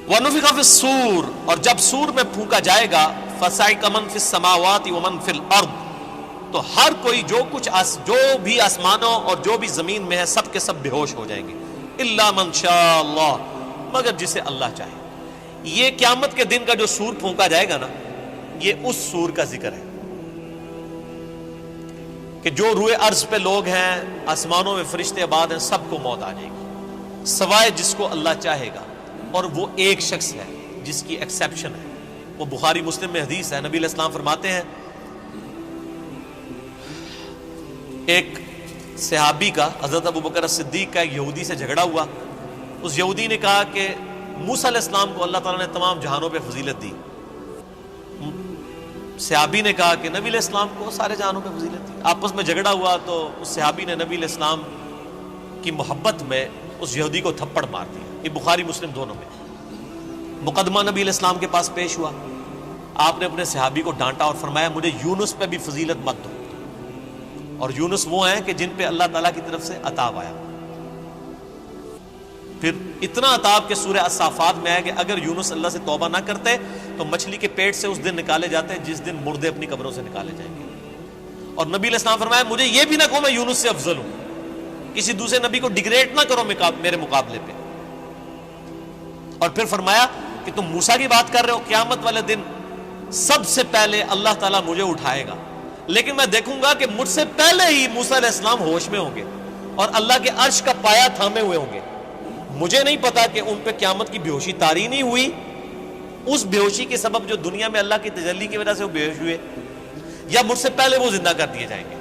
وَنُفِخَ فِي الصُّورِ، اور جب سور میں پھونکا جائے گا، فَصَعِقَ مَن فِي السَّمَاوَاتِ وَمَن فِي الْأَرْضِ، تو ہر کوئی جو بھی آسمانوں اور جو بھی زمین میں ہے سب کے سب بے ہوش ہو جائیں گے، اِلَّا مَن شَاءَ اللَّهُ، مگر جسے اللہ چاہے۔ یہ قیامت کے دن کا جو سور پھونکا جائے گا نا، یہ اس سور کا ذکر ہے کہ جو روئے ارض پہ لوگ ہیں، آسمانوں میں فرشتے آباد ہیں، سب کو موت آ جائے گی سوائے جس کو اللہ چاہے گا، اور وہ ایک شخص ہے جس کی ایکسیپشن ہے۔ وہ بخاری مسلم میں حدیث ہے، نبی علیہ السلام فرماتے ہیں ایک صحابی کا، حضرت ابوبکر صدیق کا، ایک یہودی سے جھگڑا ہوا۔ اس یہودی نے کہا کہ موسیٰ علیہ السلام کو اللہ تعالیٰ نے تمام جہانوں پہ فضیلت دی۔ صحابی نے کہا کہ نبی علیہ السلام کو سارے جہانوں پہ فضیلت دی۔ آپس میں جھگڑا ہوا تو اس صحابی نے نبی علیہ السلام کی محبت میں اس یہودی کو تھپڑ مار دیا۔ یہ بخاری مسلم دونوں میں مقدمہ نبی علیہ السلام کے پاس پیش ہوا۔ آپ نے اپنے صحابی کو ڈانٹا اور فرمایا مجھے یونس پہ بھی فضیلت مت دو، اور یونس وہ ہیں کہ جن پہ اللہ تعالیٰ کی طرف سے عطاب آیا۔ پھر اتنا عطاب کہ سورہ الصافات میں ہے کہ اگر یونس اللہ سے توبہ نہ کرتے تو مچھلی کے پیٹ سے اس دن نکالے جاتے جس دن مردے اپنی قبروں سے نکالے جائیں گے۔ اور نبی علیہ السلام فرمایا مجھے یہ بھی نہ کہو میں یونس سے افضل ہوں، کسی دوسرے نبی کو ڈیگریڈ نہ کرو میرے مقابلے پہ۔ اور پھر فرمایا کہ تم موسیٰ کی بات کر رہے ہو، قیامت والے دن سب سے پہلے اللہ تعالیٰ مجھے اٹھائے گا، لیکن میں دیکھوں گا کہ مجھ سے پہلے ہی موسیٰ علیہ السلام ہوش میں ہوں گے اور اللہ کے عرش کا پایا تھامے ہوئے ہوں گے۔ مجھے نہیں پتا کہ ان پہ قیامت کی بے ہوشی طاری نہیں ہوئی، اس بے ہوشی کے سبب جو دنیا میں اللہ کی تجلی کی وجہ سے وہ بے ہوش ہوئے، یا مجھ سے پہلے وہ زندہ کر دیے جائیں گے۔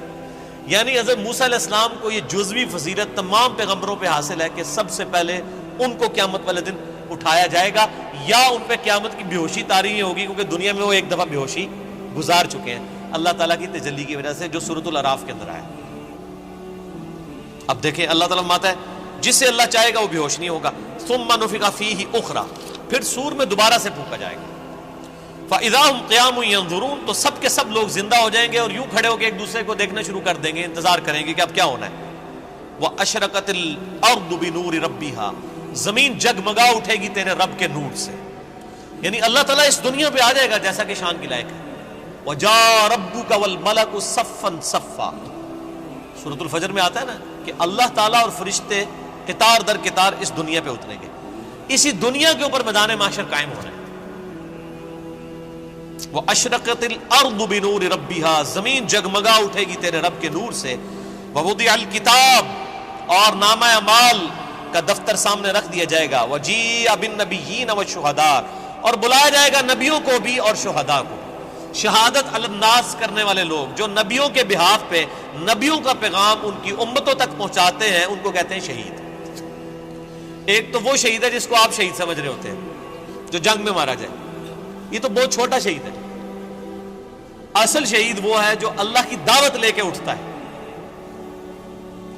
یعنی حضرت موسیٰ علیہ السلام کو یہ جزوی فضیلت تمام پیغمبروں پہ حاصل ہے کہ سب سے پہلے ان کو قیامت والے دن اٹھایا جائے گا، یا ان پہ قیامت کی بے ہوشی طاری نہیں ہوگی، کیونکہ دنیا میں وہ ایک دفعہ بے ہوشی گزار چکے ہیں اللہ تعالیٰ کی تجلی کی وجہ سے، جو سورۃ الاعراف کے اندر آیا۔ اب دیکھیں اللہ تعالیٰ فرماتا ہے جس سے اللہ چاہے گا وہ بے ہوش نہیں ہوگا۔ ثم نفخ فیہ اخری، پھر سور میں دوبارہ سے پھونکا جائے گا۔ فاذا هم قیام ینظرون، تو سب کے سب لوگ زندہ ہو جائیں گے اور یوں کھڑے ہو کے ایک دوسرے کو دیکھنا شروع کر دیں گے، انتظار کریں گے کہ اب کیا ہونا ہے۔ واشرقت الارض بنور ربها، زمین جگمگا اٹھے گی تیرے رب کے نور سے، یعنی اللہ تعالیٰ اس دنیا پہ آ جائے گا جیسا کہ شان کی لائق ہے۔ وجاء ربک والملک صفا صفا، سورۃ الفجر میں آتا ہے نا کہ اللہ تعالیٰ اور فرشتے قطار در قطار اس دنیا پہ اتریں گے، اسی دنیا کے اوپر میدان محشر قائم ہونا ہے۔ واشرقت الارض بنور ربها، زمین جگمگا اٹھے گی تیرے رب کے نور سے۔ ووضع الکتاب، اور نامہ اعمال کا دفتر سامنے رکھ دیا جائے گا۔ وجیء بالنبیین والشہداء، اور بلایا جائے گا نبیوں کو بھی اور شہداء کو۔ شہادت علی الناس کرنے والے لوگ جو نبیوں کے بہاف پہ نبیوں کا پیغام ان کی امتوں تک پہنچاتے ہیں، ان کو کہتے ہیں شہید۔ ایک تو وہ شہید ہے جس کو آپ شہید سمجھ رہے ہوتے ہیں، جو جنگ میں مارا جائے، یہ تو بہت چھوٹا شہید ہے۔ اصل شہید وہ ہے جو اللہ کی دعوت لے کے اٹھتا ہے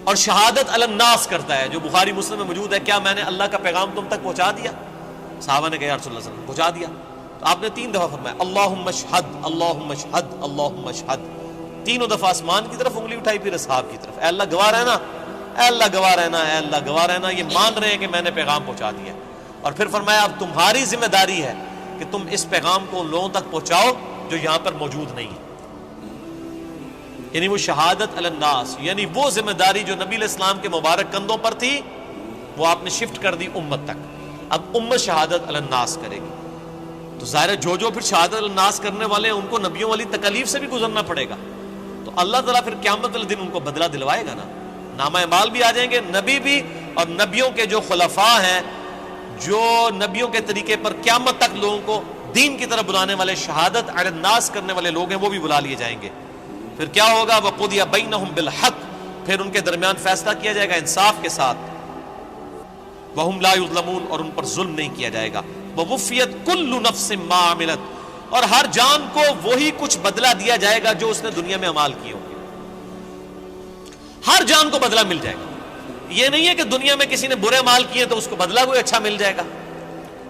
اور شہادت علی الناس کرتا ہے، جو بخاری مسلم میں موجود ہے۔ کیا میں نے اللہ کا پیغام تم تک پہنچا دیا؟ صحابہ نے کہا یا رسول اللہ صلی اللہ علیہ وسلم پہنچا دیا۔ تو آپ نے 3 دفعہ فرمایا اللہم اشہد اللہم اشہد اللہم اشہد، تینوں دفعہ آسمان کی طرف انگلی اٹھائی، پھر اصحاب کی طرف، اے اللہ گواہ رہنا، اے اللہ گواہ رہنا، اے اللہ گواہ رہنا، یہ مان رہے ہیں کہ میں نے پیغام پہنچا دیا۔ اور پھر فرمایا اب تمہاری ذمہ داری ہے کہ تم اس پیغام کو ان لوگوں تک پہنچاؤ جو یہاں پر موجود نہیں ہے، یعنی وہ شہادت علی الناس، یعنی وہ ذمہ داری جو نبی علیہ السلام کے مبارک کندھوں پر تھی وہ آپ نے شفٹ کر دی امت تک۔ اب امت شہادت علی الناس کرے گی، تو ظاہر ہے جو پھر شہادت علی الناس کرنے والے ہیں ان کو نبیوں والی تکالیف سے بھی گزرنا پڑے گا، تو اللہ تعالیٰ پھر قیامت والے دن ان کو بدلہ دلوائے گا نا۔ نامہ اعمال بھی آ جائیں گے، نبی بھی، اور نبیوں کے جو خلفاء ہیں، جو نبیوں کے طریقے پر قیامت تک لوگوں کو دین کی طرف بلانے والے، شہادت علی الناس کرنے والے لوگ ہیں، وہ بھی بلا لیے جائیں گے۔ پھر کیا ہوگا؟ وَقُضِيَ بَيْنَهُمْ بِالْحَقِّ، پھر ان کے درمیان فیصلہ کیا جائے گا انصاف کے ساتھ۔ وَهُمْ لَا يُظْلَمُونَ، اور ان پر ظلم نہیں کیا جائے گا۔ وَوُفِّيَتْ كُلُّ نَفْسٍ مَّا عَمِلَتْ، اور ہر جان کو وہی کچھ بدلہ دیا جائے گا جو اس نے دنیا میں اعمال کیے ہوں گے، ہر جان کو بدلہ مل جائے گا۔ یہ نہیں ہے کہ دنیا میں کسی نے برے اعمال کیے تو اس کو بدلہ کوئی اچھا مل جائے گا،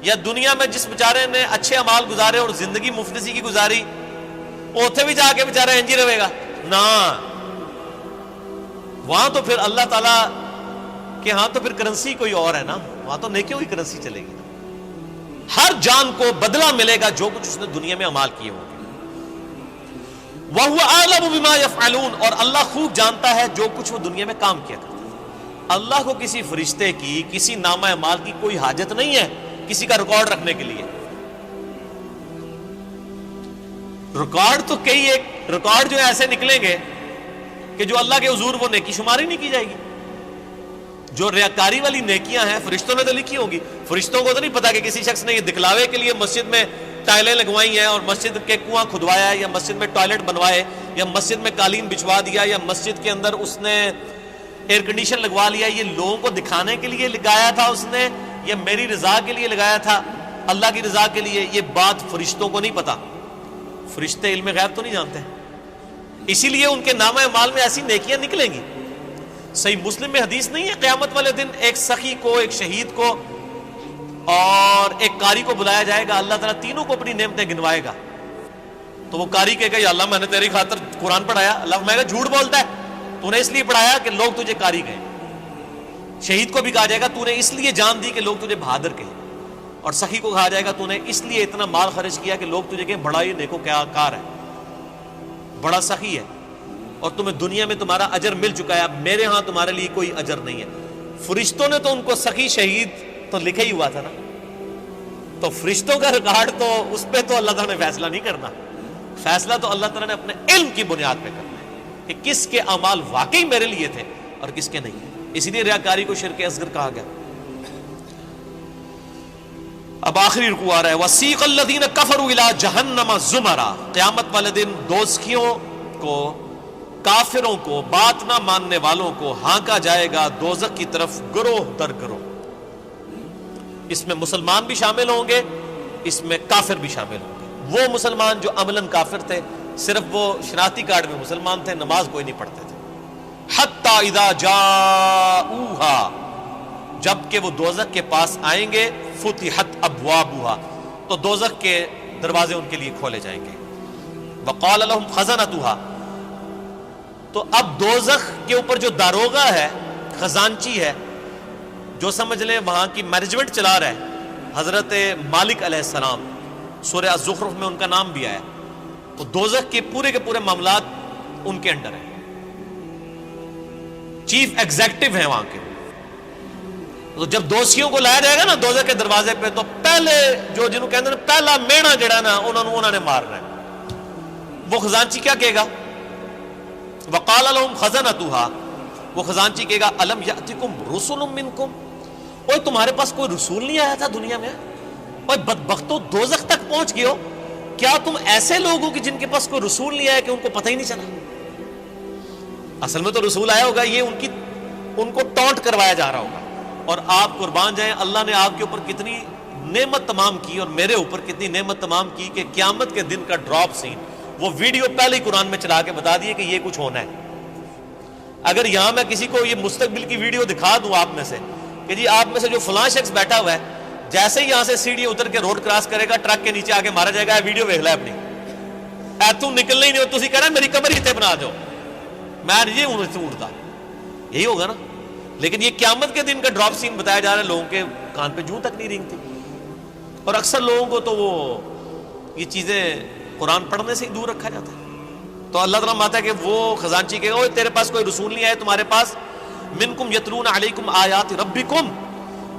یا دنیا میں جس بیچارے نے اچھے اعمال گزارے اور زندگی مفلسی کی گزاری، اوتھے بھی جا کے بیچارہ انج ہی رہے گا نا، وہاں تو پھر اللہ تعالیٰ کہ ہاں تو پھر کرنسی کوئی اور ہے نا، وہاں تو نیکیوں کی کرنسی چلے گی نا۔ ہر جان کو بدلہ ملے گا جو کچھ اس نے دنیا میں اعمال کیے ہوں گے. وَهُوَ أَعْلَمُ بِمَا يَفْعَلُونَ اور اللہ خوب جانتا ہے جو کچھ وہ دنیا میں کام کیا کرتا ہے. اللہ کو کسی فرشتے کی, کسی نامہ اعمال کی کوئی حاجت نہیں ہے کسی کا ریکارڈ رکھنے کے لیے. ریکارڈ تو کئی ایک ریکارڈ جو ایسے نکلیں گے کہ جو اللہ کے حضور وہ نیکی شماری نہیں کی جائے گی. جو ریاکاری والی نیکیاں ہیں فرشتوں نے تو لکھی ہوگی. فرشتوں کو تو نہیں پتا کہ کسی شخص نے یہ دکھلاوے کے لیے مسجد میں ٹائلیں لگوائی ہیں اور مسجد کے کنواں کھدوایا ہے, یا مسجد میں ٹوائلٹ بنوائے, یا مسجد میں قالین بچھوا دیا, یا مسجد کے اندر اس نے ایئر کنڈیشن لگوا لیا. یہ لوگوں کو دکھانے کے لیے لگایا تھا اس نے, یا میری رضا کے لیے لگایا تھا, اللہ کی رضا کے لیے؟ یہ بات فرشتوں کو نہیں پتا. فرشتے علم غیب تو نہیں جانتے, اسی لیے ان کے نامہ اعمال میں ایسی نیکیاں نکلیں گی. صحیح مسلم میں حدیث نہیں ہے قیامت والے دن ایک سخی کو, ایک شہید کو اور ایک قاری کو بلایا جائے گا, اللہ تعالیٰ تینوں کو اپنی نعمتیں گنوائے گا. تو وہ قاری کہے گا یا اللہ میں نے تیری خاطر قرآن پڑھایا. اللہ فرمائے گا جھوٹ بولتا ہے, تو نے اس لیے پڑھایا کہ لوگ تجھے قاری کہیں. شہید کو بھی کہا جائے گا تو نے اس لیے جان دی کہ لوگ تجھے بہادر کہیں. اور سخی کو کہا جائے گا تو نے اس لیے اتنا مال خرچ کیا کہ لوگ تجھے کہیں بڑا یہ نیکو کیا کار ہے, بڑا سخی ہے, اور تمہیں دنیا میں تمہارا اجر مل چکا ہے, اب میرے ہاں تمہارے لیے کوئی اجر نہیں ہے. فرشتوں نے تو ان کو سخی شہید تو لکھا ہی ہوا تھا نا, تو فرشتوں کا ریکارڈ تو اس پہ تو اللہ تعالیٰ نے فیصلہ نہیں کرنا. فیصلہ تو اللہ تعالیٰ نے اپنے علم کی بنیاد پہ کرنا ہے کہ کس کے اعمال واقعی میرے لیے تھے اور کس کے نہیں. اسی لیے ریاکاری کو شرک اصغر کہا گیا. اب آخری رکوع آ رہا ہے وَسِيقَ الَّذِينَ كَفَرُوا إِلَىٰ جَهَنَّمَ زُمَرًا. قیامت والے دن دوزخیوں کو, کافروں کو, بات نہ ماننے والوں کو ہانکا جائے گا دوزخ کی طرف گروہ در گروہ. اس میں مسلمان بھی شامل ہوں گے, اس میں کافر بھی شامل ہوں گے. وہ مسلمان جو عملاً کافر تھے, صرف وہ شناختی کارڈ میں مسلمان تھے, نماز کوئی نہیں پڑھتے تھے. حَتَّى إِذَا جَاءُوهَا, جب کہ وہ دوزخ کے پاس آئیں گے, فُتِحَتْ أَبْوَابُهَا, تو دوزخ کے دروازے ان کے لیے کھولے جائیں گے. وَقَالَ لَهُمْ خَزَنَتُهَا, تو اب دوزخ کے اوپر جو داروغہ ہے, خزانچی ہے, جو سمجھ لیں وہاں کی مینجمنٹ چلا رہا ہے, حضرت مالک علیہ السلام, سورہ الزخرف میں ان کا نام بھی آیا. تو دوزخ کے پورے معاملات ان کے انڈر ہیں, چیف ایگزیکٹو ہیں وہاں کے. تو جب دوشیوں کو لایا جائے گا نا دوزخ کے دروازے پہ, تو پہلے جو جنہوں کہتے ہیں پہلا مینا جڑا نا انہوں نے مارنا ہے. وہ خزانچی کیا کہے گا؟ وَقَالَ لَهُمْ خَزَنَتُهَا, وہ خزانچی کہے گا أَلَمْ يَأْتِكُمْ رُسُلٌ مِّنْكُمْ, اوہ تمہارے پاس کوئی رسول نہیں آیا تھا دنیا میں؟ اوہ بدبختو دوزخ تک پہنچ گئے ہو, کیا تم ایسے لوگ ہو کہ جن کے پاس کوئی رسول نہیں آیا کہ ان کو پتہ ہی نہیں چلا؟ اصل میں تو رسول آیا ہوگا, یہ ان کو ٹونٹ کروایا جا رہا ہوگا. اور آپ قربان جائیں, اللہ نے آپ کے اوپر کتنی نعمت تمام کی اور میرے اوپر کتنی نعمت تمام کی کہ قیامت کے دن کا ڈراپ سین, وہ ویڈیو پہلے ہی قرآن میں چلا کے بتا دیے کہ یہ کچھ ہونا ہے. اگر یہاں میں کسی کو یہ مستقبل کی ویڈیو دکھا دوں آپ میں سے کہ جی آپ میں سے جو فلاں شخص بیٹھا ہوا ہے, جیسے ہی یہاں سے سیڑھی اتر کے روڈ کراس کرے گا ٹرک کے نیچے آ کے مارا جائے گا, ویڈیو دیکھ لے اپنی, تو نکلنا ہی نہیں ہو, تھی کہہ رہا میری کمر ہی تے بنا دو, میں یہ اڑتا, یہی ہوگا نا. لیکن یہ قیامت کے دن کا ڈراپ سین بتایا جا رہا ہے, لوگوں کے کان پہ جوں تک نہیں رینگتی. اور اکثر لوگوں کو تو وہ یہ چیزیں قرآن پڑھنے سے ہی دور رکھا جاتا ہے. تو اللہ تعالیٰ ماتا ہے کہ وہ خزانچی کہے گا تیرے پاس کوئی رسول نہیں آیا تمہارے پاس, منکم یتلون علیکم آیات ربکم,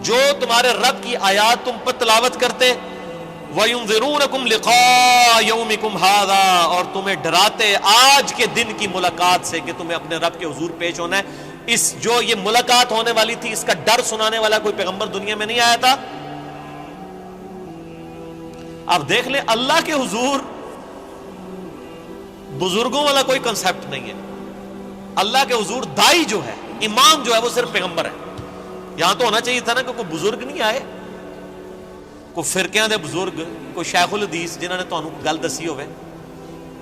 جو تمہارے رب کی آیات تم پر تلاوت کرتے, وینذرونکم لقاء یومکم ھذا, اور تمہیں ڈراتے آج کے دن کی ملاقات سے کہ تمہیں اپنے رب کے حضور پیش ہونا ہے. اس جو یہ ملاقات ہونے والی تھی اس کا ڈر سنانے والا کوئی پیغمبر دنیا میں نہیں آیا تھا. آپ دیکھ لیں اللہ کے حضور بزرگوں والا کوئی کنسپٹ نہیں ہے. اللہ کے حضور دائی جو ہے, امام جو ہے, وہ صرف پیغمبر ہے. یہاں تو ہونا چاہیے تھا نا کہ کوئی بزرگ نہیں آئے, کوئی فرقیاں دے بزرگ, کوئی شیخ الحدیث جنہوں نے تانوں گل دسی ہوئے,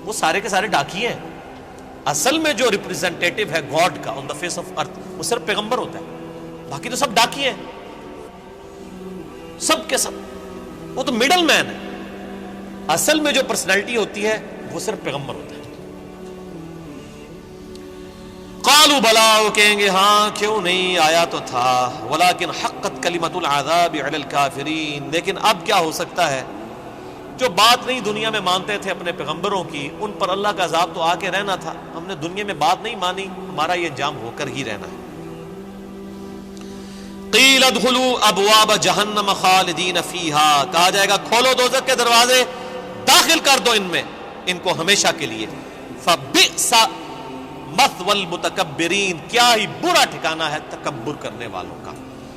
وہ سارے کے سارے ڈاکیے ہیں. اصل میں جو ریپریزنٹیٹو ہے گاڈ کا آن دا فیس آف ارتھ وہ صرف پیغمبر ہوتا ہے, باقی تو سب ڈاکیے ہیں, سب کے سب. وہ تو مڈل مین ہے. اصل میں جو پرسنالٹی ہوتی ہے وہ صرف پیغمبر ہوتا ہے. قالوا بلا، وہ کہیں گے ہاں کیوں نہیں، آیا تو تھا، ولکن حقت کلمۃ العذاب علی الکافرین، لیکن اب کیا ہو سکتا ہے، جو بات نہیں دنیا میں مانتے تھے اپنے پیغمبروں کی، ان پر اللہ کا عذاب تو آ کے رہنا تھا، ہم نے دنیا میں بات نہیں مانی، ہمارا یہ انجام ہو کر ہی رہنا ہے۔ قیل ادخلوا ابواب جہنم خالدین فیہا، کہا جائے گا کھولو دوزخ کے دروازے، داخل کر دو ان میں، ان کو ہمیشہ کے لیے۔ فبئس مثوى المتکبرین، کیا ہی برا ٹھکانہ ہے تکبر کرنے والوں کا۔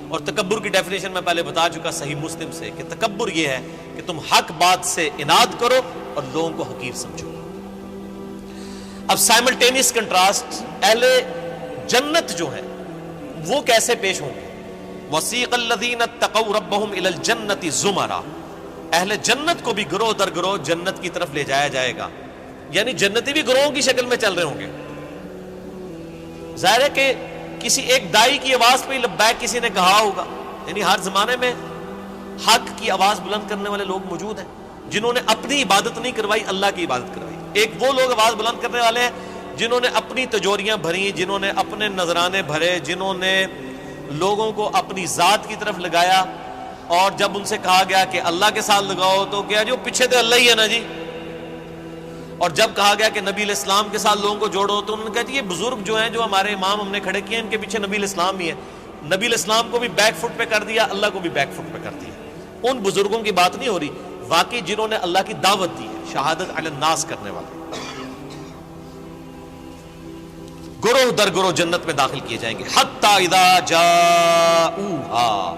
اور تکبر کی ڈیفینیشن میں پہلے بتا چکا صحیح مسلم سے کہ تکبر یہ ہے کہ تم حق بات سے اناد کرو اور لوگوں کو حقیر سمجھو۔ اب سائملٹینیس کنٹراسٹ، اہل جنت جو ہیں وہ کیسے پیش ہوں گے؟ وسیق الذین اتقوا ربهم الی الجنۃ زمرا، اہل جنت کو بھی گروہ در گروہ جنت کی طرف لے جایا جائے گا، یعنی جنتی بھی گروہوں کی شکل میں چل رہے ہوں گے۔ ظاہر ہے کہ کسی ایک دائی کی آواز پہ لبیک کسی نے کہا ہوگا، یعنی ہر زمانے میں حق کی آواز بلند کرنے والے لوگ موجود ہیں جنہوں نے اپنی عبادت نہیں کروائی، اللہ کی عبادت کروائی۔ ایک وہ لوگ آواز بلند کرنے والے ہیں جنہوں نے اپنی تجوریاں بھری، جنہوں نے اپنے نذرانے بھرے، جنہوں نے لوگوں کو اپنی ذات کی طرف لگایا، اور جب ان سے کہا گیا کہ اللہ کے ساتھ لگاؤ تو کیا جو پیچھے تو اللہ ہی ہے نا جی، اور جب کہا گیا کہ نبی علیہ السلام کے ساتھ لوگوں کو جوڑو تو انہوں نے کہا جی یہ بزرگ جو ہیں جو ہمارے امام ہم نے کھڑے کیے ان کے پیچھے نبی علیہ السلام ہی ہے۔ نبی علیہ السلام کو بھی بیک فٹ پہ کر دیا، اللہ کو بھی بیک فٹ پہ کر دیا۔ ان بزرگوں کی بات نہیں ہو رہی، واقعی جنہوں نے اللہ کی دعوت دی ہے، شہادت علی الناس کرنے والے گروہ در گروہ جنت میں داخل کیے جائیں گے۔ حتی اذا جاؤہا،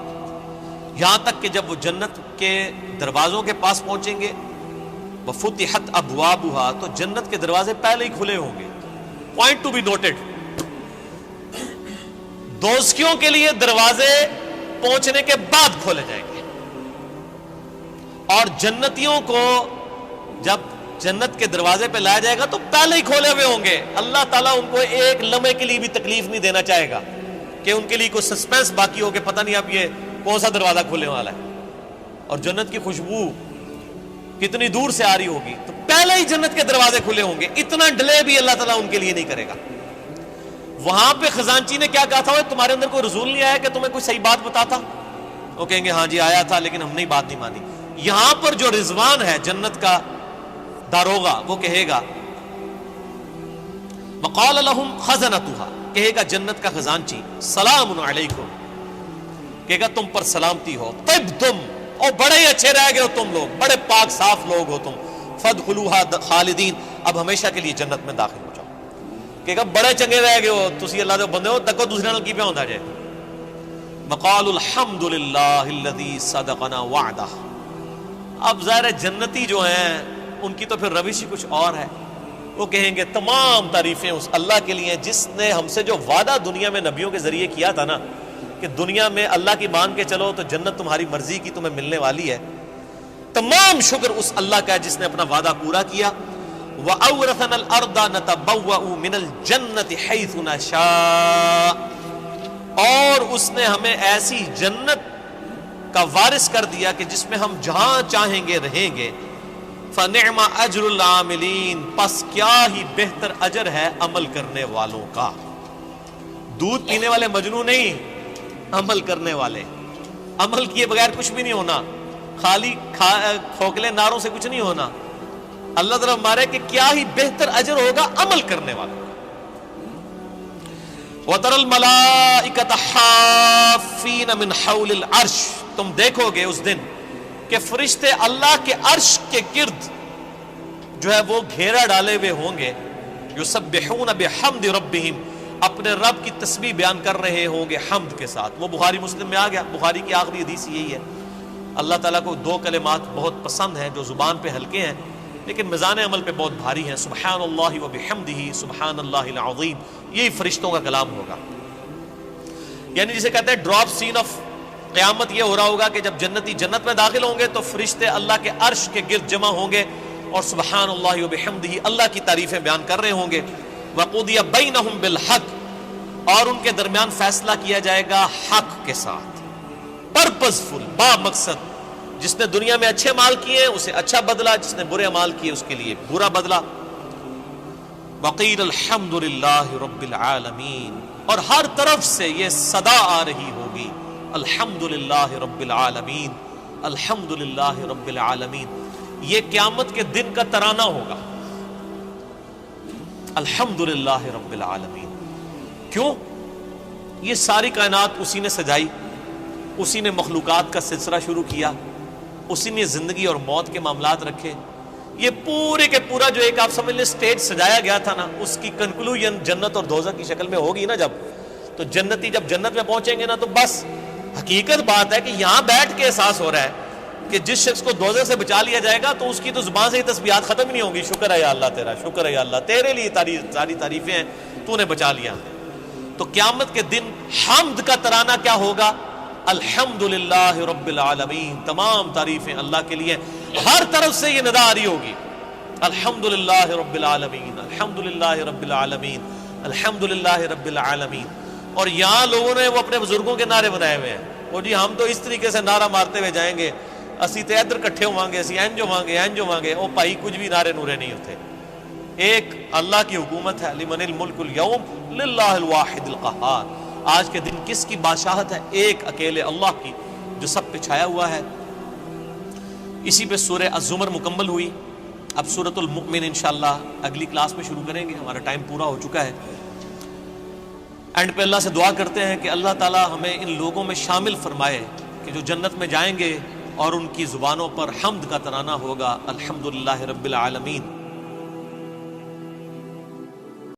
یہاں تک کہ جب وہ جنت کے دروازوں کے پاس پہنچیں گے، وفتحت ابوابها، تو جنت کے دروازے پہلے ہی کھلے ہوں گے۔ پوائنٹ ٹو بی نوٹڈ، دوزخیوں کے لیے دروازے پہنچنے کے بعد کھولے جائیں گے، اور جنتیوں کو جب جنت کے دروازے پہ لایا جائے گا تو پہلے ہی کھولے ہوئے ہوں گے۔ اللہ تعالیٰ ان کو ایک لمحے کے لیے بھی تکلیف نہیں دینا چاہے گا کہ ان کے لیے کوئی سسپینس باقی ہو کہ پتہ نہیں اب یہ کون سا دروازہ کھولنے والا ہے، اور جنت کی خوشبو کتنی دور سے آ رہی ہوگی، تو پہلے ہی جنت کے دروازے کھلے ہوں گے، اتنا ڈیلے بھی اللہ تعالیٰ ان کے لیے نہیں کرے گا۔ وہاں پہ خزانچی نے کیا کہا تھا، تمہارے اندر کوئی رسول نہیں آیا کہ تمہیں کوئی صحیح بات بتاتا؟ وہ کہیں گے ہاں جی آیا تھا لیکن ہم نے بات نہیں مانی۔ یہاں پر جو رضوان ہے جنت کا داروغہ، وہ کہے گا وقال لهم خزنتها، کہے گا جنت کا خزانچی سلام علیکم، کہے گا تم پر سلامتی ہو، طبتم، اور بڑے ہی اچھے رہ گئے ہو تم لوگ، بڑے پاک صاف لوگ ہو تم، فادخلوها خالدین، اب ہمیشہ کے لیے جنت میں داخل ہو جاؤ۔ کہے گا بڑے چنگے رہ گئے ہو تسی اللہ دے بندے ہو، تکو دوسرے نال کی پہ ہوندا جائے۔ وقال الحمد للہ الذی صدقنا وعدہ، اب ظاہر ہے جنتی جو ہیں ان کی تو پھر روش ہی کچھ اور ہے، وہ کہیں گے تمام تعریفیں اس اللہ کے لیے جس نے ہم سے جو وعدہ دنیا میں نبیوں کے ذریعے کیا تھا نا کہ دنیا میں اللہ کی مان کے چلو تو جنت تمہاری مرضی کی تمہیں ملنے والی ہے، تمام شکر اس اللہ کا ہے جس نے اپنا وعدہ پورا کیا۔ وَأَوْرَثَنَا الْأَرْضَ نَتَبَوَّأُ مِنَ الْجَنَّةِ حَيْثُ نَشَاءُ، اور اس نے ہمیں ایسی جنت کا وارث کر دیا کہ جس میں ہم جہاں چاہیں گے رہیں گے۔ فَنِعْمَ أَجْرُ الْعَامِلِينَ، پس کیا ہی بہتر اجر ہے عمل کرنے والوں کا۔ دودھ پینے والے مجنون نہیں، عمل کرنے والے، عمل کیے بغیر کچھ بھی نہیں ہونا، خالی کھوکھلے نعروں سے کچھ نہیں ہونا۔ اللہ تعالیٰ ہمارے کہ کیا ہی بہتر اجر ہوگا عمل کرنے والوں کا۔ وَتَرَى الْمَلَائِكَةَ حَافِّينَ مِنْ حَوْلِ الْعَرْشِ، تم دیکھو گے اس دن کہ فرشتے اللہ کے عرش کے گرد جو ہے وہ گھیرا ڈالے ہوئے ہوں گے، یسبحون بحمد ربہم، اپنے رب کی تسبیح بیان کر رہے ہوں گے حمد کے ساتھ۔ وہ بخاری مسلم میں آ گیا، بخاری کی آخری حدیث یہی ہے۔ اللہ تعالیٰ کو دو کلمات بہت پسند ہیں جو زبان پہ ہلکے ہیں لیکن میزان عمل پہ بہت بھاری ہیں، سبحان اللہ و بحمدہ سبحان اللہ العظیم، یہی فرشتوں کا کلام ہوگا۔ یعنی جسے کہتے ہیں ڈراپ سین آف قیامت، یہ ہو رہا ہوگا کہ جب جنتی جنت میں داخل ہوں گے تو فرشتے اللہ کے عرش کے گرد جمع ہوں گے اور سبحان اللہ و بحمدہ اللہ کی تعریفیں بیان کر رہے ہوں گے۔ وَقُضِيَ بَيْنَهُمْ بِالْحَقِّ، اور ان کے درمیان فیصلہ کیا جائے گا حق کے ساتھ، پرپز فل، با مقصد۔ جس نے دنیا میں اچھے مال کیے اسے اچھا بدلہ، جس نے برے مال کیے اس کے لیے برا بدلہ۔ وقیل الحمد للہ رب العالمین، اور ہر طرف سے یہ صدا آ رہی ہوگی، الحمد للہ رب العالمین، الحمد للہ رب العالمین۔ یہ قیامت کے دن کا ترانہ ہوگا، الحمد للہ رب العالمین۔ کیوں؟ یہ ساری کائنات اسی نے سجائی، اسی نے مخلوقات کا سلسلہ شروع کیا، اسی نے زندگی اور موت کے معاملات رکھے۔ یہ پورے کے پورا جو ایک آپ سمجھ لیں سٹیج سجایا گیا تھا نا، اس کی کنکلوژن جنت اور دوزخ کی شکل میں ہوگی نا جب، تو جنتی جب جنت میں پہنچیں گے نا تو بس حقیقت بات ہے کہ یہاں بیٹھ کے احساس ہو رہا ہے کہ جس شخص کو دوزخ سے بچا لیا جائے گا تو اس کی تو زبان سے ہی تسبیحات ختم ہی نہیں ہوں گی، شکر ہے یا اللہ تیرا، شکر ہے یا اللہ، تیرے لیے ساری تعریفیں ہیں، تو نے بچا لیا۔ تو قیامت کے دن حمد کا ترانہ کیا ہوگا؟ الحمد للہ رب العالمین، تمام تعریفیں اللہ کے لیے، ہر طرف سے یہ ندا آ رہی ہوگی، الحمد للہ رب العالمین، الحمد للہ رب العالمین، الحمد للہ رب العالمین۔ اور یہاں لوگوں نے وہ اپنے بزرگوں کے نعرے بنائے ہوئے ہیں، وہ جی ہم تو اس طریقے سے نعرہ مارتے ہوئے جائیں گے، اسی تے ادھر کٹھے ہوواں گے، اسی اینج ہوواں گے، او بھائی کچھ بھی نعرے نورے نہیں ہوتے۔ ایک اللہ کی حکومت ہے، لمن الملک اليوم للہ الواحد القہار، آج کے دن کس کی بادشاہت ہے؟ ایک اکیلے اللہ کی، جو سب پہ چھایا ہوا ہے۔ اسی پہ سورہ الزمر مکمل ہوئی۔ اب سورۃ المؤمن انشاءاللہ اگلی کلاس میں شروع کریں گے، ہمارا ٹائم پورا ہو چکا ہے۔ اینڈ پہ اللہ سے دعا کرتے ہیں کہ اللہ تعالی ہمیں ان لوگوں میں شامل فرمائے کہ جو جنت میں جائیں گے اور ان کی زبانوں پر حمد کا ترانہ ہوگا، الحمدللہ رب العالمین۔